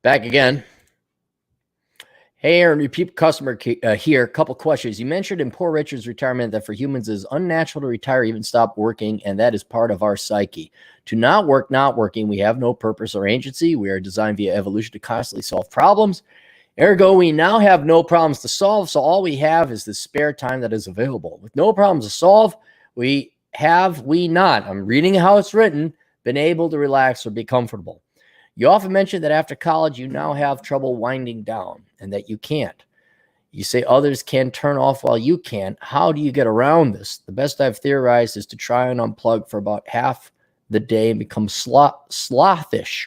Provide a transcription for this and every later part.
Back again. Hey, Aaron, repeat customer here. A couple questions. You mentioned in Poor Richard's retirement that for humans it is unnatural to retire, even stop working, and that is part of our psyche. To not working, we have no purpose or agency. We are designed via evolution to constantly solve problems. Ergo, we now have no problems to solve, so all we have is the spare time that is available. With no problems to solve, we not, I'm reading how it's written, been able to relax or be comfortable. You often mention that after college, you now have trouble winding down and that you can't. You say others can turn off while you can't. How do you get around this? The best I've theorized is to try and unplug for about half the day and become slothish.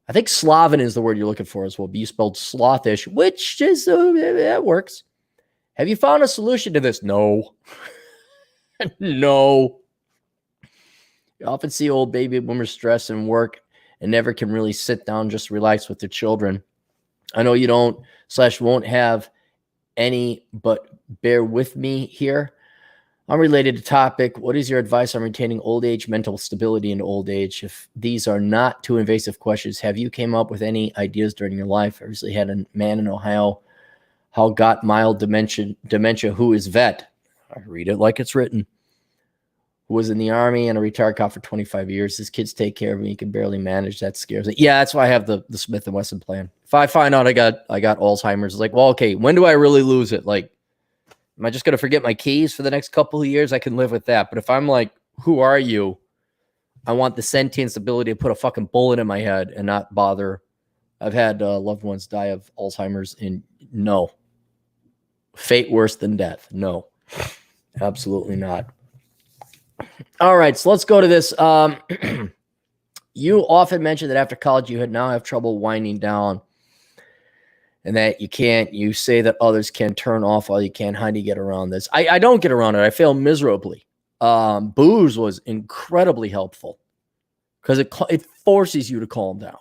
I think sloven is the word you're looking for as well. But you spelled slothish, which is, that works. Have you found a solution to this? No. No. You often see old baby boomers stress and work and never can really sit down, just relax with their children. I know you don't/won't have any, but bear with me here. Unrelated to topic, what is your advice on retaining old age mental stability in old age? If these are not too invasive questions, have you came up with any ideas during your life? I recently had a man in Ohio who got mild dementia who is vet. I read it like it's written. Who was in the Army and a retired cop for 25 years. His kids take care of me. He can barely manage. That scares me. Yeah, that's why I have the Smith & Wesson plan. If I find out I got Alzheimer's, it's like, well, okay, when do I really lose it? Like, am I just going to forget my keys for the next couple of years? I can live with that. But if I'm like, who are you? I want the sentience ability to put a fucking bullet in my head and not bother. I've had loved ones die of Alzheimer's, and no. Fate worse than death. No, absolutely not. All right, so let's go to this. You often mention that after college you now have trouble winding down and that you can't. You say that others can turn off while you can. How do you get around this? I don't get around it. I fail miserably. Booze was incredibly helpful because it forces you to calm down.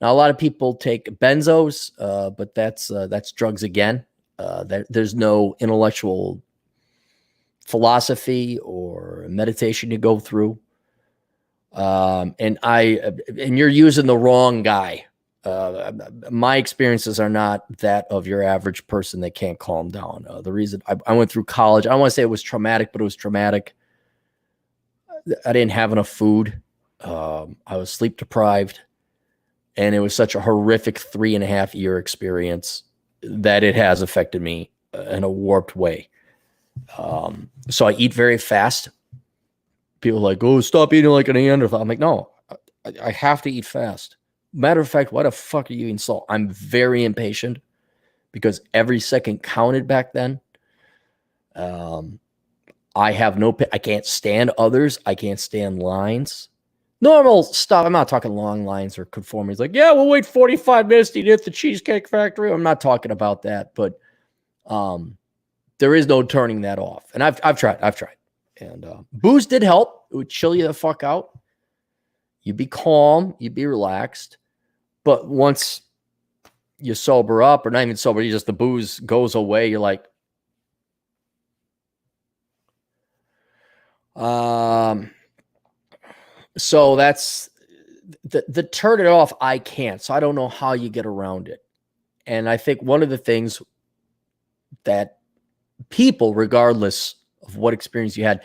Now, a lot of people take benzos, but that's drugs again. There's no intellectual philosophy or meditation to go through. And you're using the wrong guy. My experiences are not that of your average person that can't calm down. The reason I went through college, I don't want to say it was traumatic, but it was traumatic. I didn't have enough food. I was sleep deprived, and it was such a horrific 3.5 year experience that it has affected me in a warped way. So I eat very fast. People are like, oh, stop eating like a Neanderthal. I'm like, no, I have to eat fast. Matter of fact, why the fuck are you eating salt? I'm very impatient because every second counted back then. I can't stand others. I can't stand lines. Normal stuff. I'm not talking long lines or conformities. Like, yeah, we'll wait 45 minutes to eat at the Cheesecake Factory. I'm not talking about that, but there is no turning that off. And I've tried. And booze did help. It would chill you the fuck out. You'd be calm. You'd be relaxed. But once you sober up, or not even sober, the booze goes away. You're like, so that's the turn it off. I can't. So I don't know how you get around it. And I think one of the things that people, regardless of what experience you had,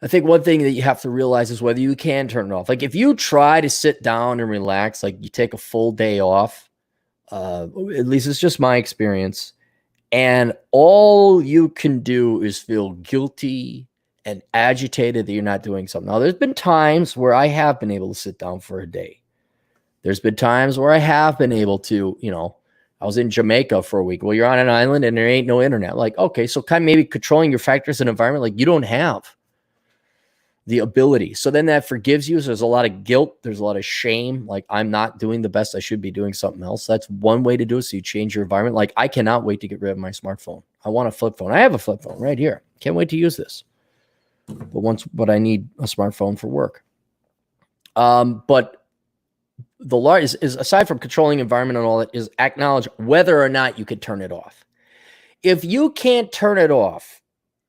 I think one thing that you have to realize is whether you can turn it off. Like if you try to sit down and relax, like you take a full day off, at least it's just my experience, and all you can do is feel guilty and agitated that you're not doing something. Now, there's been times where I have been able to sit down for a day. There's been times where I have been able to, I was in Jamaica for a week. Well, you're on an island and there ain't no internet. Like, okay, so kind of maybe controlling your factors and environment, like you don't have the ability. So then that forgives you. So there's a lot of guilt. There's a lot of shame. Like I'm not doing the best. I should be doing something else. That's one way to do it. So you change your environment. Like I cannot wait to get rid of my smartphone. I want a flip phone. I have a flip phone right here. Can't wait to use this. But I need a smartphone for work. But the large is aside from controlling environment and all that, is acknowledge whether or not you can turn it off. If you can't turn it off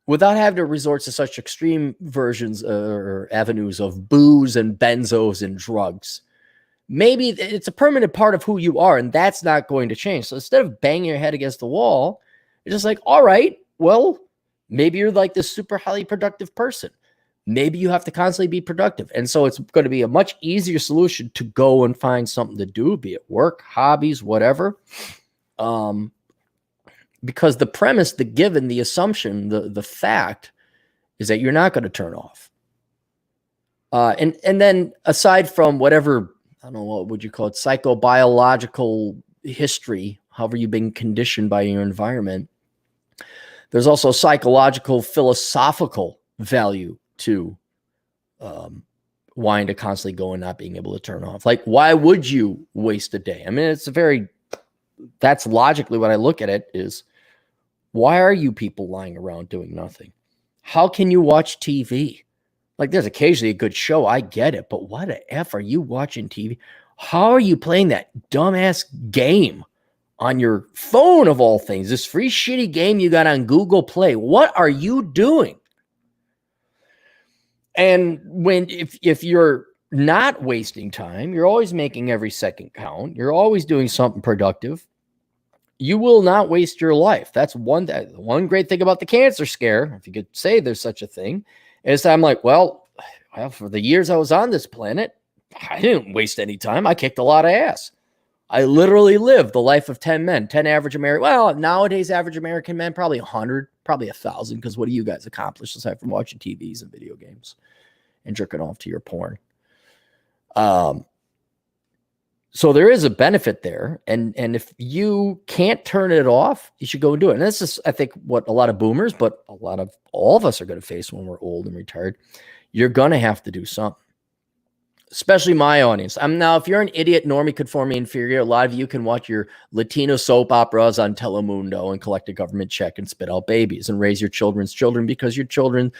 without having to resort to such extreme versions or avenues of booze and benzos and drugs, maybe it's a permanent part of who you are, and that's not going to change. So instead of banging your head against the wall, it's just like, all right, well, maybe you're like this super highly productive person. Maybe you have to constantly be productive. And so it's going to be a much easier solution to go and find something to do, be it work, hobbies, whatever. Because the premise, the given, the assumption, the fact is that you're not going to turn off. And then aside from whatever, I don't know, what would you call it, psychobiological history, however you've been conditioned by your environment, there's also psychological, philosophical value to wanting to constantly go and not being able to turn off. Like, why would you waste a day? I mean, that's logically what I look at it is, why are you people lying around doing nothing? How can you watch TV? Like, there's occasionally a good show. I get it. But why the F are you watching TV? How are you playing that dumbass game on your phone of all things? This free shitty game you got on Google Play. What are you doing? And if you're not wasting time, you're always making every second count. You're always doing something productive. You will not waste your life. That's one great thing about the cancer scare, if you could say there's such a thing, is I'm like, well, for the years I was on this planet, I didn't waste any time. I kicked a lot of ass. I literally lived the life of 10 men, 10 average American. Well, nowadays, average American men, probably 100, probably 1,000. Because what do you guys accomplish aside from watching TVs and video games and jerking off to your porn? So there is a benefit there. And if you can't turn it off, you should go and do it. And this is, I think, what a lot of boomers, but all of us are going to face when we're old and retired. You're going to have to do something. Especially my audience. Now, if you're an idiot, normie, conforming, inferior, a lot of you can watch your Latino soap operas on Telemundo and collect a government check and spit out babies and raise your children's children because your children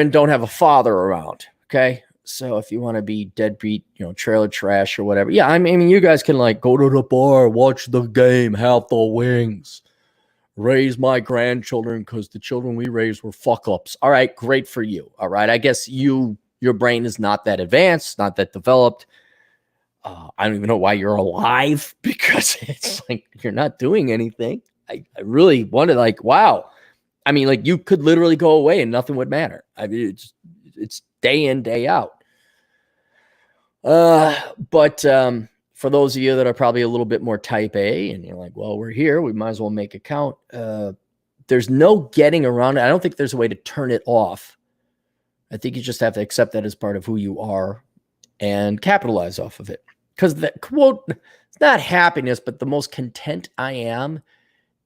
don't have a father around. Okay. So if you want to be deadbeat, trailer trash or whatever. Yeah. I mean, you guys can like go to the bar, watch the game, have the wings, raise my grandchildren because the children we raised were fuck ups. All right. Great for you. All right. I guess your brain is not that advanced, not that developed. I don't even know why you're alive because it's like you're not doing anything. I really wanted, like, wow. I mean, like, you could literally go away and nothing would matter. I mean, it's day in, day out. But for those of you that are probably a little bit more type A and you're like, well, we're here, we might as well make a count. There's no getting around it. I don't think there's a way to turn it off. I think you just have to accept that as part of who you are and capitalize off of it. Because the quote, it's not happiness, but the most content I am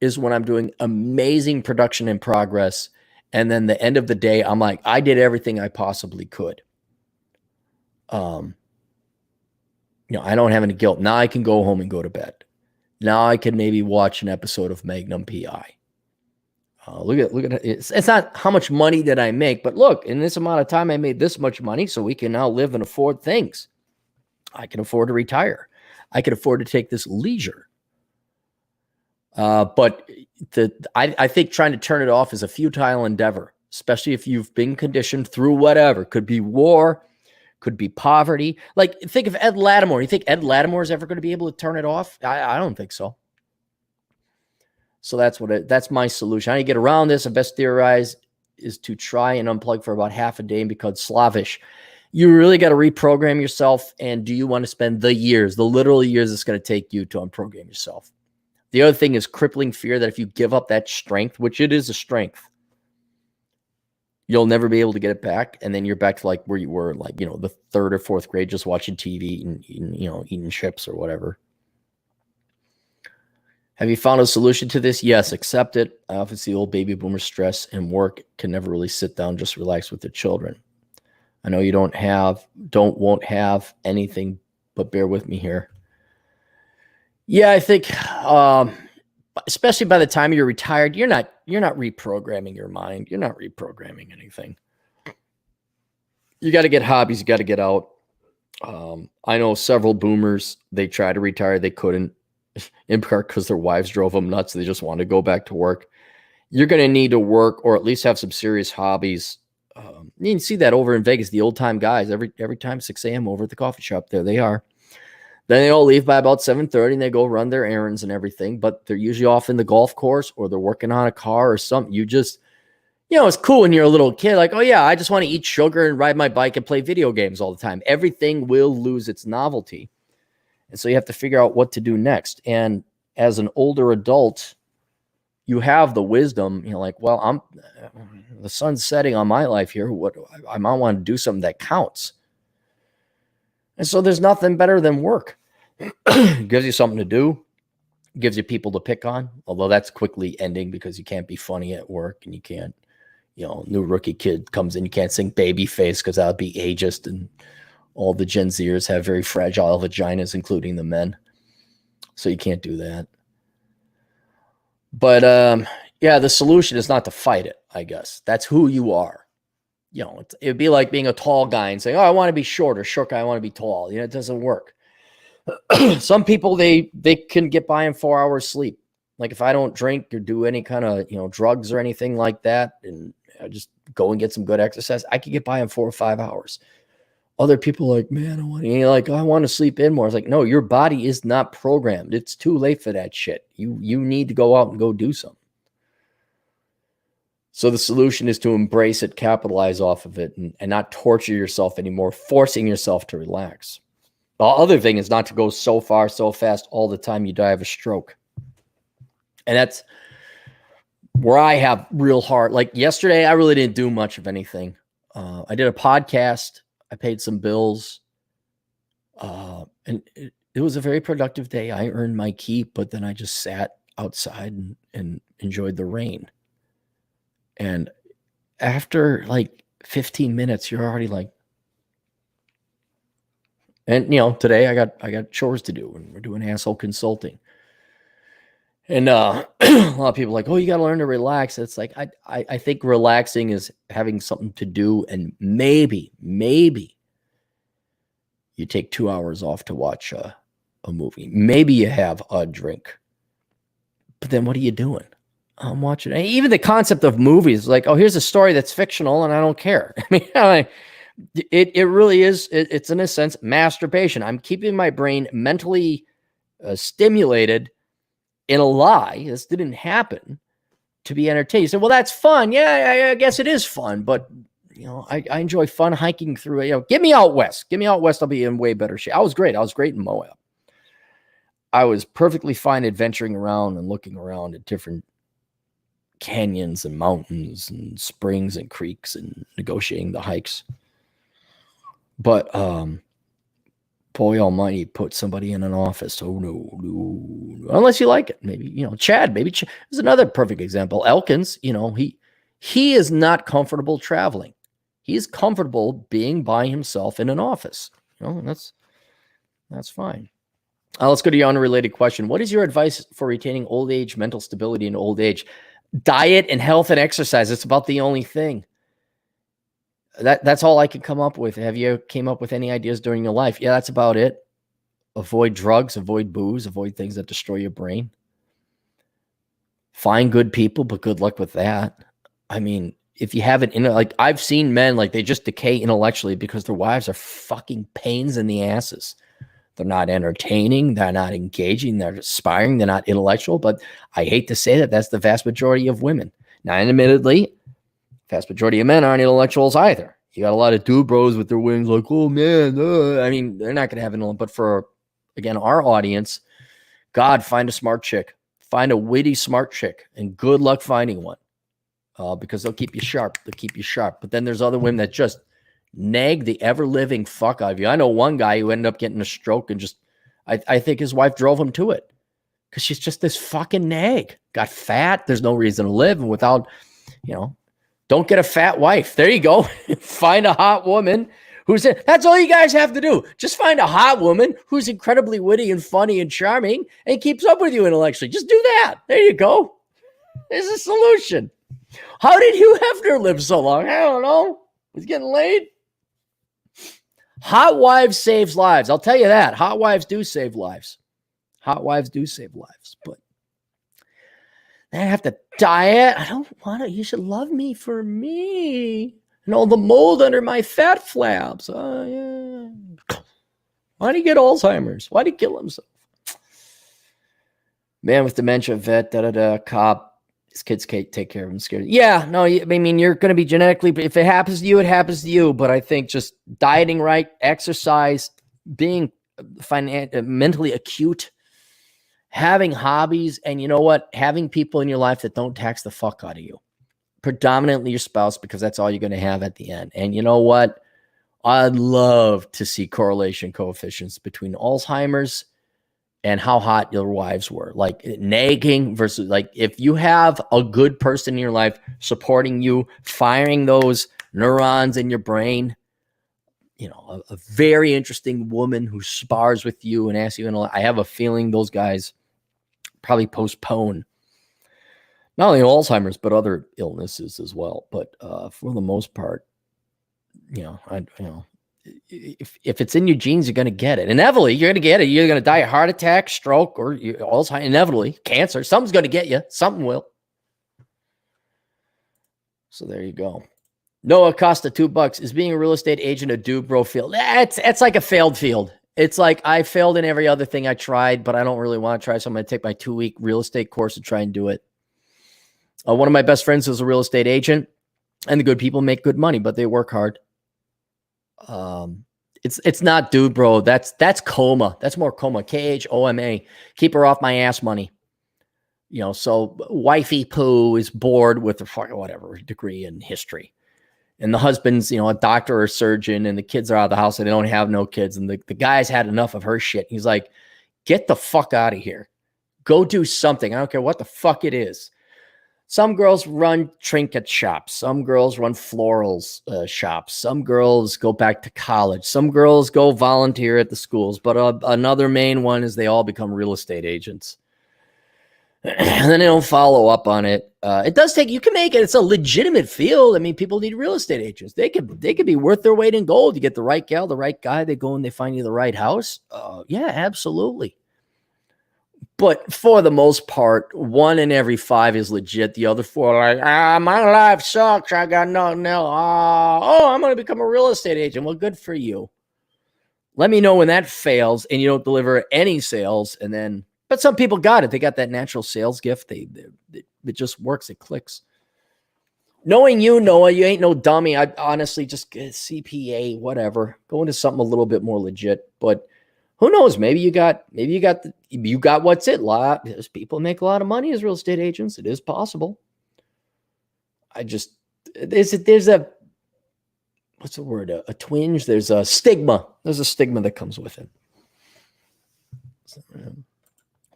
is when I'm doing amazing production in progress. And then the end of the day, I'm like, I did everything I possibly could. I don't have any guilt. Now I can go home and go to bed. Now I can maybe watch an episode of Magnum PI. Look at it. It's not how much money did I make, but look, in this amount of time, I made this much money, so we can now live and afford things. I can afford to retire. I can afford to take this leisure. But I think trying to turn it off is a futile endeavor, especially if you've been conditioned through whatever. Could be war, could be poverty. Like, think of Ed Lattimore. You think Ed Lattimore is ever going to be able to turn it off? I don't think so. So that's my solution. How you get around this, I best theorize, is to try and unplug for about half a day and become slavish. You really got to reprogram yourself. And do you want to spend the literal years it's going to take you to unprogram yourself? The other thing is crippling fear that if you give up that strength, which it is a strength, you'll never be able to get it back. And then you're back to like where you were, like, the third or fourth grade, just watching TV and eating chips or whatever. Have you found a solution to this? Yes, accept it. I often see old baby boomer stress and work can never really sit down, just relax with their children. I know you won't have anything, but bear with me here. Yeah, I think, especially by the time you're retired, you're not reprogramming your mind. You're not reprogramming anything. You got to get hobbies. You got to get out. I know several boomers, they tried to retire. They couldn't. In part because their wives drove them nuts. They just wanted to go back to work. You're going to need to work or at least have some serious hobbies. You can see that over in Vegas, the old time guys, every time 6 a.m. over at the coffee shop, there they are. Then they all leave by about 7:30 and they go run their errands and everything, but they're usually off in the golf course or they're working on a car or something. You just, it's cool when you're a little kid, like, oh yeah, I just want to eat sugar and ride my bike and play video games all the time. Everything will lose its novelty. And so you have to figure out what to do next. And as an older adult, you have the wisdom, like, well, the sun's setting on my life here. What I might want to do something that counts. And so there's nothing better than work. It gives you something to do, gives you people to pick on, although that's quickly ending because you can't be funny at work and you can't, new rookie kid comes in, you can't sing baby face because that would be ageist, and all the Gen Zers have very fragile vaginas, including the men. So you can't do that. But the solution is not to fight it, I guess. That's who you are. It'd be like being a tall guy and saying, oh, I want to be short, or short guy, I want to be tall. It doesn't work. Some people, they can get by in 4 hours sleep. Like if I don't drink or do any kind of, drugs or anything like that, and I just go and get some good exercise, I could get by in 4 or 5 hours. Other people are like, man, I want to sleep in more. It's like, no, your body is not programmed. It's too late for that shit. You need to go out and go do something. So the solution is to embrace it, capitalize off of it, and not torture yourself anymore, forcing yourself to relax. The other thing is not to go so far, so fast all the time you die of a stroke. And that's where I have real hard. Like yesterday, I really didn't do much of anything. I did a podcast. I paid some bills. And it was a very productive day. I earned my keep, but then I just sat outside and enjoyed the rain. And after like 15 minutes, you're already like, and today I got chores to do, and we're doing asshole consulting. And a lot of people are like, oh, you got to learn to relax. It's like, I think relaxing is having something to do. And maybe you take 2 hours off to watch a movie. Maybe you have a drink. But then what are you doing? I'm watching. Even the concept of movies, like, oh, here's a story that's fictional and I don't care. I mean, it really is. It's in a sense masturbation. I'm keeping my brain mentally stimulated in a lie. This didn't happen to be entertained. You say, well, that's fun. Yeah, I guess it is fun. But, I enjoy fun hiking through. Get me out west. I'll be in way better shape. I was great in Moab. I was perfectly fine adventuring around and looking around at different canyons and mountains and springs and creeks and negotiating the hikes. But boy almighty, put somebody in an office. Oh no. Unless you like it. Maybe, Chad is another perfect example. Elkins, he is not comfortable traveling. He's comfortable being by himself in an office. That's fine. Let's go to your unrelated question. What is your advice for retaining old age mental stability in old age? Diet and health and exercise. It's about the only thing. That's all I can come up with. Have you came up with any ideas during your life? Yeah, that's about it. Avoid drugs, avoid booze, avoid things that destroy your brain. Find good people, but good luck with that. I mean, if you haven't, like I've seen men, like they just decay intellectually because their wives are fucking pains in the asses. They're not entertaining. They're not engaging. They're aspiring. They're not intellectual. But I hate to say that that's the vast majority of women. Now, admittedly, vast majority of men aren't intellectuals either. You got a lot of dude bros with their wings like, oh, man. I mean, they're not going to have an, but for, again, our audience, God, find a smart chick. Find a witty, smart chick. And good luck finding one because they'll keep you sharp. But then there's other women that just nag the ever-living fuck out of you. I know one guy who ended up getting a stroke and just, I think his wife drove him to it because she's just this fucking nag. Got fat. There's no reason to live. And without, don't get a fat wife. There you go. Find a hot woman who's in. That's all you guys have to do. Just find a hot woman who's incredibly witty and funny and charming and keeps up with you intellectually. Just do that. There you go. There's a solution. How did Hugh Hefner live so long? I don't know. He's getting laid. Hot wives saves lives. I'll tell you that. Hot wives do save lives. But I have to diet. I don't want to. You should love me for me. And all the mold under my fat flaps. Oh, yeah. Why did he get Alzheimer's? Why did he kill himself? Man with dementia, vet, cop. His kids can't take care of him. Scared. Yeah, no, I mean, you're going to be genetically, if it happens to you, it happens to you. But I think just dieting right, exercise, being mentally acute, having hobbies, and you know what? Having people in your life that don't tax the fuck out of you. Predominantly your spouse, because that's all you're going to have at the end. And you know what? I'd love to see correlation coefficients between Alzheimer's and how hot your wives were, like nagging versus like if you have a good person in your life supporting you, firing those neurons in your brain, you know, a very interesting woman who spars with you and asks you, I have a feeling those guys probably postpone not only Alzheimer's, but other illnesses as well. But for the most part, if it's in your genes, you're going to get it. Inevitably, you're going to get it. You're going to die of heart attack, stroke, or Alzheimer's. Inevitably, cancer. Something's going to get you. Something will. So there you go. Noah Acosta, $2. Is being a real estate agent a do bro field? It's like a failed field. It's like I failed in every other thing I tried, but I don't really want to try. So I'm going to take my 2-week real estate course and try and do it. One of my best friends is a real estate agent, and the good people make good money, but they work hard. It's not dude, bro. That's coma. That's more coma. KHOMA. Keep her off my ass money. You know, so wifey poo is bored with her whatever degree in history. And the husband's, a doctor or a surgeon, and the kids are out of the house and they don't have no kids. And the guy's had enough of her shit. He's like, get the fuck out of here. Go do something. I don't care what the fuck it is. Some girls run trinket shops. Some girls run florals shops. Some girls go back to college. Some girls go volunteer at the schools. But another main one is they all become real estate agents. And then they don't follow up on it. It does take, you can make it. It's a legitimate field. I mean, people need real estate agents. They could be worth their weight in gold. You get the right gal, the right guy. They go and they find you the right house. Yeah, absolutely. But for the most part, 1 in every 5 is legit. The other 4 are like, my life sucks. I got nothing else. I'm going to become a real estate agent. Well, good for you. Let me know when that fails and you don't deliver any sales. And then, but some people got it. They got that natural sales gift. It just works. It clicks. Knowing you, Noah, you ain't no dummy. I honestly just get CPA, whatever. Go into something a little bit more legit. But who knows? Maybe you got what's it. There's people make a lot of money as real estate agents. It is possible. There's a what's the word? A twinge. There's a stigma. There's a stigma that comes with it.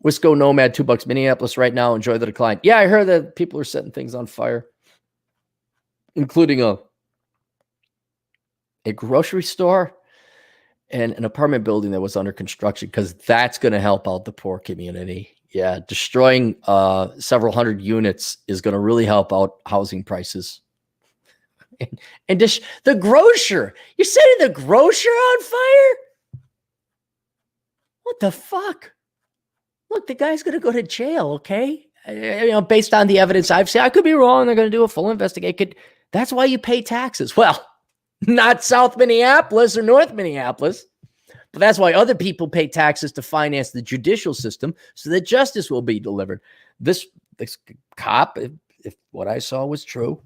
Wisco Nomad, $2. Minneapolis right now. Enjoy the decline. Yeah, I heard that people are setting things on fire, including a grocery store and an apartment building that was under construction, because that's going to help out the poor community. Yeah, destroying several hundred units is going to really help out housing prices. And just the grocer. You're setting the grocer on fire? What the fuck? Look, the guy's going to go to jail, okay? Based on the evidence I've seen. I could be wrong. They're going to do a full investigation. That's why you pay taxes. Well, not South Minneapolis or North Minneapolis. But that's why other people pay taxes to finance the judicial system so that justice will be delivered. This cop, if what I saw was true,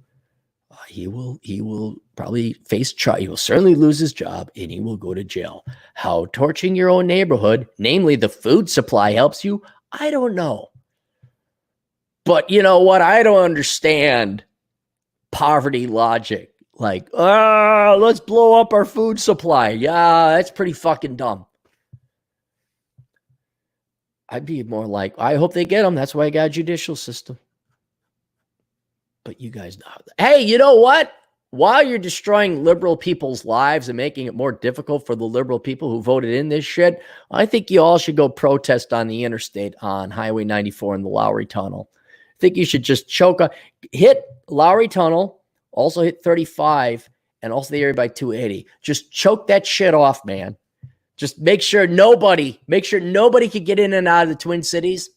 he will probably face trial. He will certainly lose his job and he will go to jail. How torching your own neighborhood, namely the food supply, helps you, I don't know. But you know what? I don't understand poverty logic. Like, let's blow up our food supply. Yeah, that's pretty fucking dumb. I'd be more like, I hope they get them. That's why I got a judicial system. But you guys know. Hey, you know what? While you're destroying liberal people's lives and making it more difficult for the liberal people who voted in this shit, I think you all should go protest on the interstate on Highway 94 in the Lowry Tunnel. I think you should just hit Lowry Tunnel, also hit 35, and also the area by 280. Just choke that shit off, man. Just make sure nobody can get in and out of the Twin Cities.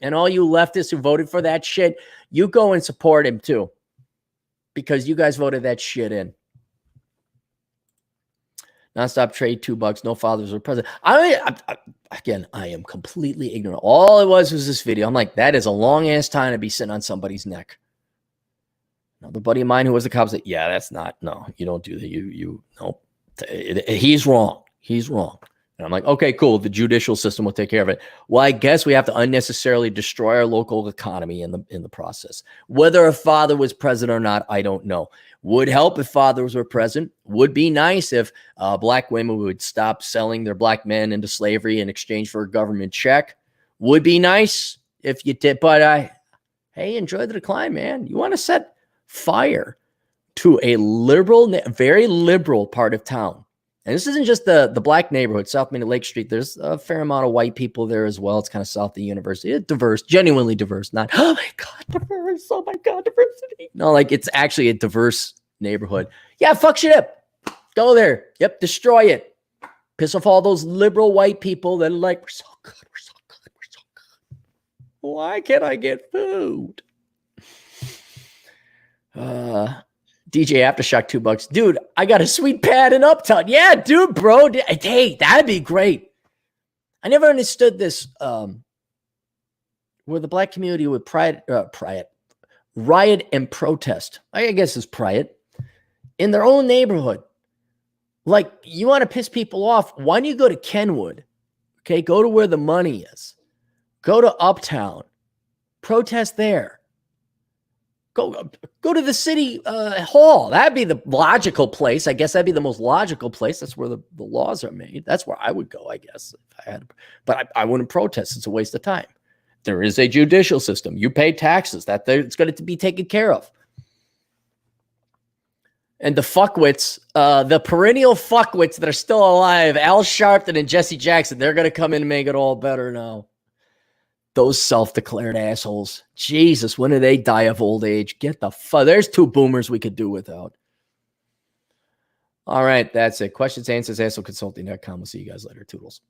And all you leftists who voted for that shit, you go and support him too. Because you guys voted that shit in. Nonstop trade, $2. No fathers were present. Again, I am completely ignorant. All it was this video. I'm like, that is a long ass time to be sitting on somebody's neck. Another buddy of mine who was a cop said, yeah, that's not, no, you don't do that. Nope. He's wrong. He's wrong. And I'm like, okay, cool. The judicial system will take care of it. Well, I guess we have to unnecessarily destroy our local economy in the process. Whether a father was present or not, I don't know. Would help if fathers were present. Would be nice if black women would stop selling their black men into slavery in exchange for a government check. Would be nice if you did. But hey, enjoy the decline, man. You want to set fire to a liberal, very liberal part of town. And this isn't just the black neighborhood, South Main Lake Street. There's a fair amount of white people there as well. It's kind of south of the university. It's diverse, genuinely diverse. Not, oh my God, diverse. Oh my God, diversity. No, like it's actually a diverse neighborhood. Yeah, fuck shit up. Go there. Yep, destroy it. Piss off all those liberal white people that are like, we're so good, we're so good, we're so good. Why can't I get food? DJ Aftershock, $2. Dude, I got a sweet pad in Uptown. Yeah, dude, bro. Hey, that'd be great. I never understood this. Where the black community would riot and protest. I guess it's riot in their own neighborhood. Like, you want to piss people off? Why don't you go to Kenwood? Okay, go to where the money is. Go to Uptown. Protest there. Go to the city hall. That'd be the logical place. I guess that'd be the most logical place. That's where the laws are made. That's where I would go, I guess, if I had. But I wouldn't protest. It's a waste of time. There is a judicial system. You pay taxes. It's going to be taken care of. And the fuckwits, the perennial fuckwits that are still alive, Al Sharpton and Jesse Jackson, they're going to come in and make it all better now. Those self-declared assholes. Jesus, when do they die of old age? Get the fuck. There's two boomers we could do without. All right, that's it. Questions, answers, assholeconsulting.com. We'll see you guys later. Toodles.